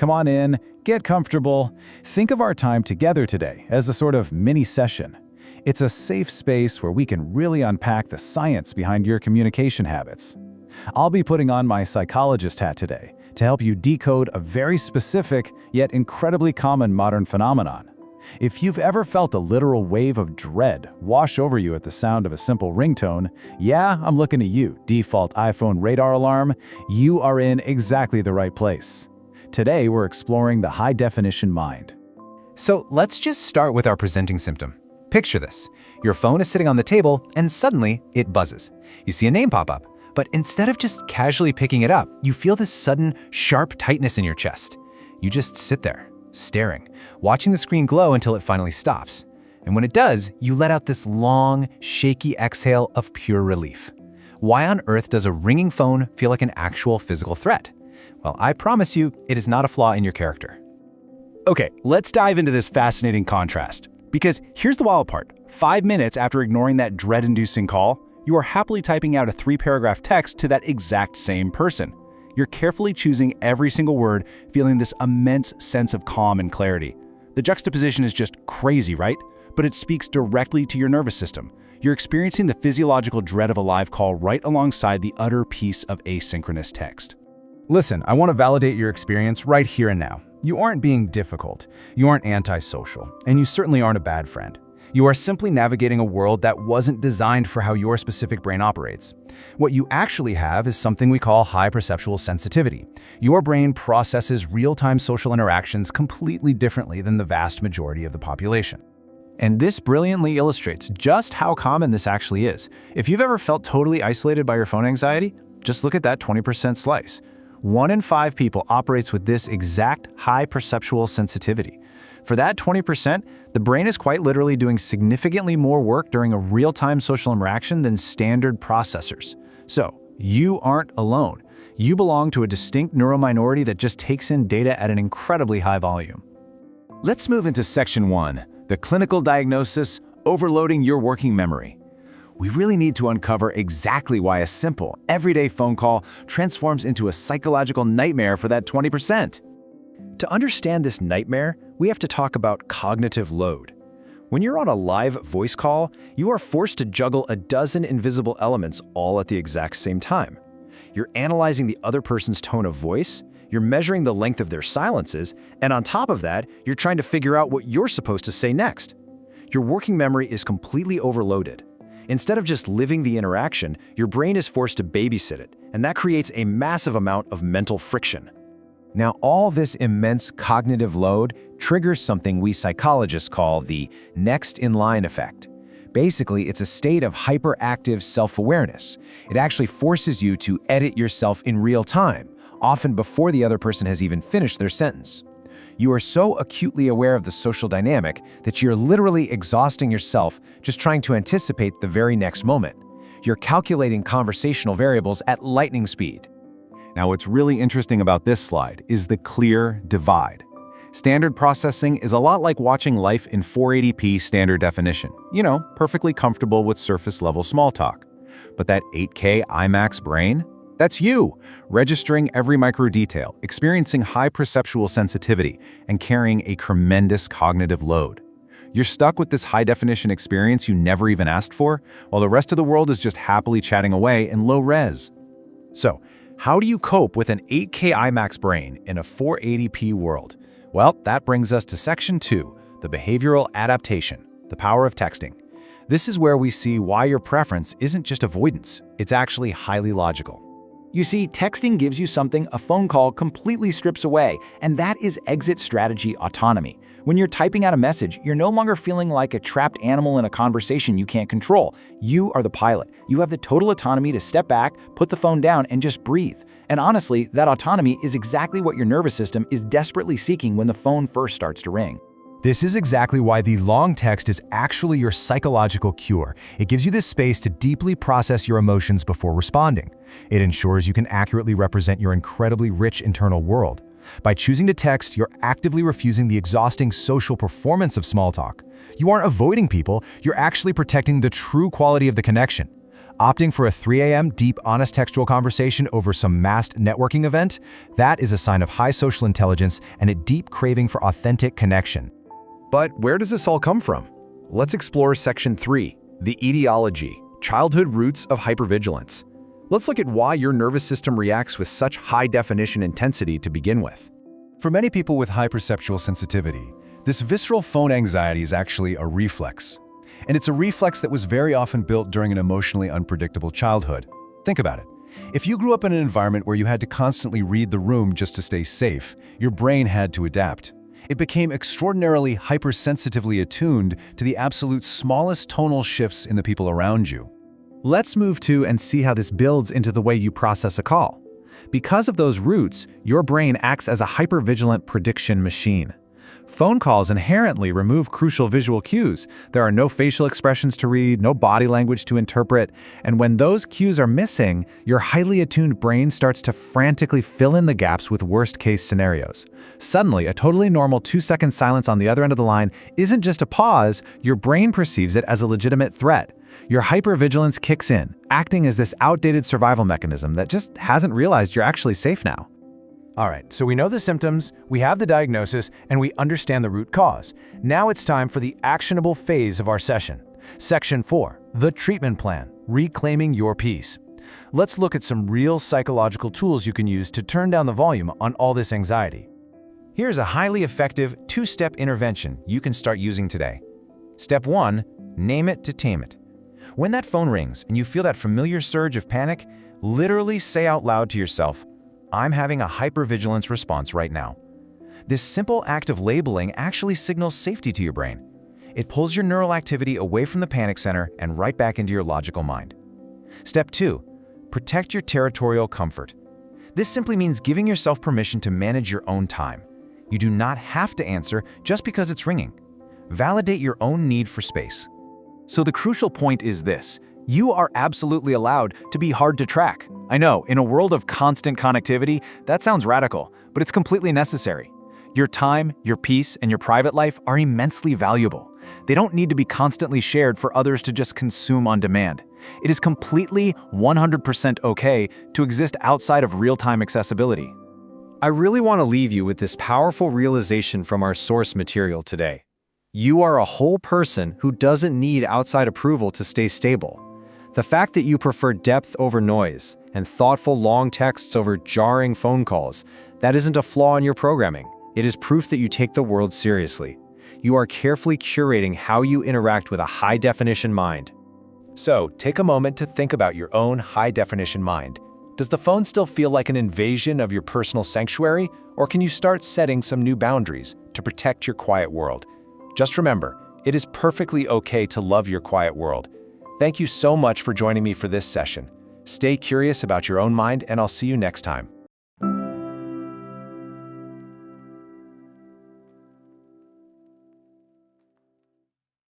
come on in, get comfortable. Think of our time together today as a sort of mini session. It's a safe space where we can really unpack the science behind your communication habits. I'll be putting on my psychologist hat today to help you decode a very specific yet incredibly common modern phenomenon. If you've ever felt a literal wave of dread wash over you at the sound of a simple ringtone, yeah, I'm looking at you, default iPhone radar alarm, you are in exactly the right place. Today, we're exploring the high-definition mind. So let's just start with our presenting symptom. Picture this. Your phone is sitting on the table and suddenly it buzzes. You see a name pop up, but instead of just casually picking it up, you feel this sudden, sharp tightness in your chest. You just sit there, staring, watching the screen glow until it finally stops. And when it does, you let out this long, shaky exhale of pure relief. Why on earth does a ringing phone feel like an actual physical threat? Well, I promise you, it is not a flaw in your character. Okay, let's dive into this fascinating contrast. Because here's the wild part. 5 minutes after ignoring that dread-inducing call, you are happily typing out a 3-paragraph text to that exact same person. You're carefully choosing every single word, feeling this immense sense of calm and clarity. The juxtaposition is just crazy, right? But it speaks directly to your nervous system. You're experiencing the physiological dread of a live call right alongside the utter peace of asynchronous text. Listen, I want to validate your experience right here and now. You aren't being difficult, you aren't antisocial, and you certainly aren't a bad friend. You are simply navigating a world that wasn't designed for how your specific brain operates. What you actually have is something we call high perceptual sensitivity. Your brain processes real-time social interactions completely differently than the vast majority of the population. And this brilliantly illustrates just how common this actually is. If you've ever felt totally isolated by your phone anxiety, just look at that 20% slice. 1 in 5 people operates with this exact high perceptual sensitivity. For that 20%, the brain is quite literally doing significantly more work during a real-time social interaction than standard processors. So, you aren't alone. You belong to a distinct neurominority that just takes in data at an incredibly high volume. Let's move into Section 1, the clinical diagnosis, overloading your working memory. We really need to uncover exactly why a simple, everyday phone call transforms into a psychological nightmare for that 20%. To understand this nightmare, we have to talk about cognitive load. When you're on a live voice call, you are forced to juggle a dozen invisible elements all at the exact same time. You're analyzing the other person's tone of voice, you're measuring the length of their silences, and on top of that, you're trying to figure out what you're supposed to say next. Your working memory is completely overloaded. Instead of just living the interaction, your brain is forced to babysit it, and that creates a massive amount of mental friction. Now, all this immense cognitive load triggers something we psychologists call the next-in-line effect. Basically, it's a state of hyperactive self-awareness. It actually forces you to edit yourself in real time, often before the other person has even finished their sentence. You are so acutely aware of the social dynamic that you're literally exhausting yourself just trying to anticipate the very next moment. You're calculating conversational variables at lightning speed. Now, what's really interesting about this slide is the clear divide. Standard processing is a lot like watching life in 480p standard definition. You know, perfectly comfortable with surface-level small talk. But that 8K IMAX brain? That's you, registering every micro detail, experiencing high perceptual sensitivity, and carrying a tremendous cognitive load. You're stuck with this high-definition experience you never even asked for, while the rest of the world is just happily chatting away in low res. So, how do you cope with an 8K IMAX brain in a 480p world? Well, that brings us to Section 2, the behavioral adaptation, the power of texting. This is where we see why your preference isn't just avoidance, it's actually highly logical. You see, texting gives you something a phone call completely strips away, and that is exit strategy autonomy. When you're typing out a message, you're no longer feeling like a trapped animal in a conversation you can't control. You are the pilot. You have the total autonomy to step back, put the phone down, and just breathe. And honestly, that autonomy is exactly what your nervous system is desperately seeking when the phone first starts to ring. This is exactly why the long text is actually your psychological cure. It gives you this space to deeply process your emotions before responding. It ensures you can accurately represent your incredibly rich internal world. By choosing to text, you're actively refusing the exhausting social performance of small talk. You aren't avoiding people, you're actually protecting the true quality of the connection. Opting for a 3 a.m. deep, honest textual conversation over some massed networking event, that is a sign of high social intelligence and a deep craving for authentic connection. But where does this all come from? Let's explore Section 3, the etiology, childhood roots of hypervigilance. Let's look at why your nervous system reacts with such high-definition intensity to begin with. For many people with high perceptual sensitivity, this visceral phone anxiety is actually a reflex. And it's a reflex that was very often built during an emotionally unpredictable childhood. Think about it. If you grew up in an environment where you had to constantly read the room just to stay safe, your brain had to adapt. It became extraordinarily hypersensitively attuned to the absolute smallest tonal shifts in the people around you. Let's move to and see how this builds into the way you process a call. Because of those roots, your brain acts as a hypervigilant prediction machine. Phone calls inherently remove crucial visual cues. There are no facial expressions to read, no body language to interpret, and when those cues are missing, your highly attuned brain starts to frantically fill in the gaps with worst-case scenarios. Suddenly, a totally normal 2-second silence on the other end of the line isn't just a pause, your brain perceives it as a legitimate threat. Your hypervigilance kicks in, acting as this outdated survival mechanism that just hasn't realized you're actually safe now. All right, so we know the symptoms, we have the diagnosis, and we understand the root cause. Now it's time for the actionable phase of our session. Section 4, the treatment plan, reclaiming your peace. Let's look at some real psychological tools you can use to turn down the volume on all this anxiety. Here's a highly effective 2-step intervention you can start using today. Step 1, name it to tame it. When that phone rings and you feel that familiar surge of panic, literally say out loud to yourself, "I'm having a hypervigilance response right now." This simple act of labeling actually signals safety to your brain. It pulls your neural activity away from the panic center and right back into your logical mind. Step 2, protect your territorial comfort. This simply means giving yourself permission to manage your own time. You do not have to answer just because it's ringing. Validate your own need for space. So the crucial point is this: you are absolutely allowed to be hard to track. I know, in a world of constant connectivity, that sounds radical, but it's completely necessary. Your time, your peace, and your private life are immensely valuable. They don't need to be constantly shared for others to just consume on demand. It is completely 100% okay to exist outside of real-time accessibility. I really want to leave you with this powerful realization from our source material today. You are a whole person who doesn't need outside approval to stay stable. The fact that you prefer depth over noise and thoughtful long texts over jarring phone calls, that isn't a flaw in your programming. It is proof that you take the world seriously. You are carefully curating how you interact with a high-definition mind. So, take a moment to think about your own high-definition mind. Does the phone still feel like an invasion of your personal sanctuary, or can you start setting some new boundaries to protect your quiet world? Just remember, it is perfectly okay to love your quiet world. Thank you so much for joining me for this session. Stay curious about your own mind, and I'll see you next time.